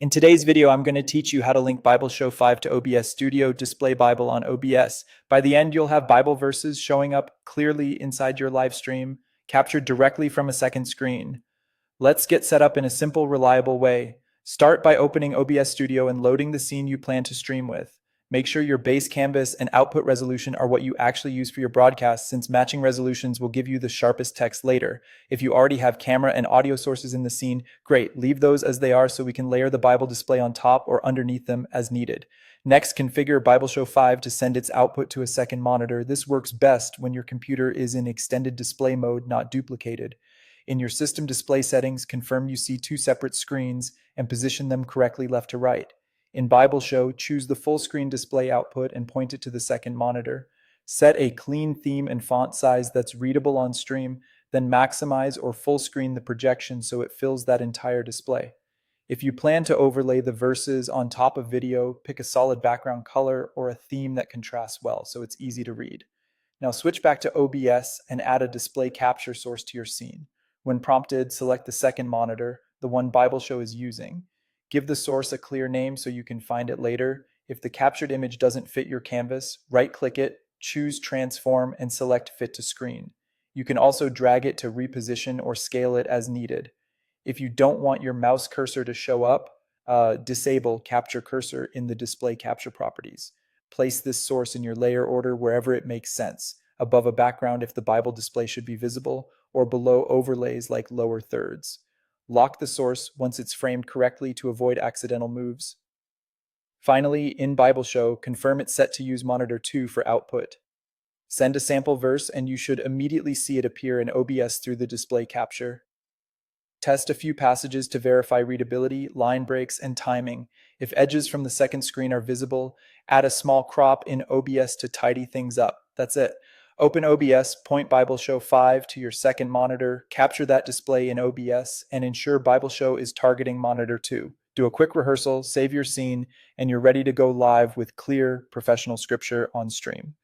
In today's video, I'm going to teach you how to link BibleShow 5 to OBS Studio Display Bible on OBS. By the end, you'll have Bible verses showing up clearly inside your live stream, captured directly from a second screen. Let's get set up in a simple, reliable way. Start by opening OBS Studio and loading the scene you plan to stream with. Make sure your base canvas and output resolution are what you actually use for your broadcast, since matching resolutions will give you the sharpest text later. If you already have camera and audio sources in the scene, great, leave those as they are so we can layer the Bible display on top or underneath them as needed. Next, configure BibleShow 5 to send its output to a second monitor. This works best when your computer is in extended display mode, not duplicated. In your system display settings, confirm you see two separate screens and position them correctly left to right. In BibleShow, choose the full screen display output and point it to the second monitor. Set a clean theme and font size that's readable on stream, then maximize or full screen the projection so it fills that entire display. If you plan to overlay the verses on top of video, pick a solid background color or a theme that contrasts well so it's easy to read. Now switch back to OBS and add a display capture source to your scene. When prompted, select the second monitor, the one BibleShow is using. Give the source a clear name so you can find it later. If the captured image doesn't fit your canvas, right-click it, choose Transform, and select Fit to Screen. You can also drag it to reposition or scale it as needed. If you don't want your mouse cursor to show up, disable Capture Cursor in the Display Capture properties. Place this source in your layer order wherever it makes sense, above a background if the Bible display should be visible, or below overlays like lower thirds. Lock the source once it's framed correctly to avoid accidental moves. Finally, in BibleShow, confirm it's set to use monitor 2 for output. Send a sample verse and you should immediately see it appear in OBS through the display capture. Test a few passages to verify readability, line breaks, and timing. If edges from the second screen are visible, add a small crop in OBS to tidy things up. That's it. Open OBS, point BibleShow 5 to your second monitor, capture that display in OBS, and ensure BibleShow is targeting monitor 2. Do a quick rehearsal, save your scene, and you're ready to go live with clear, professional scripture on stream.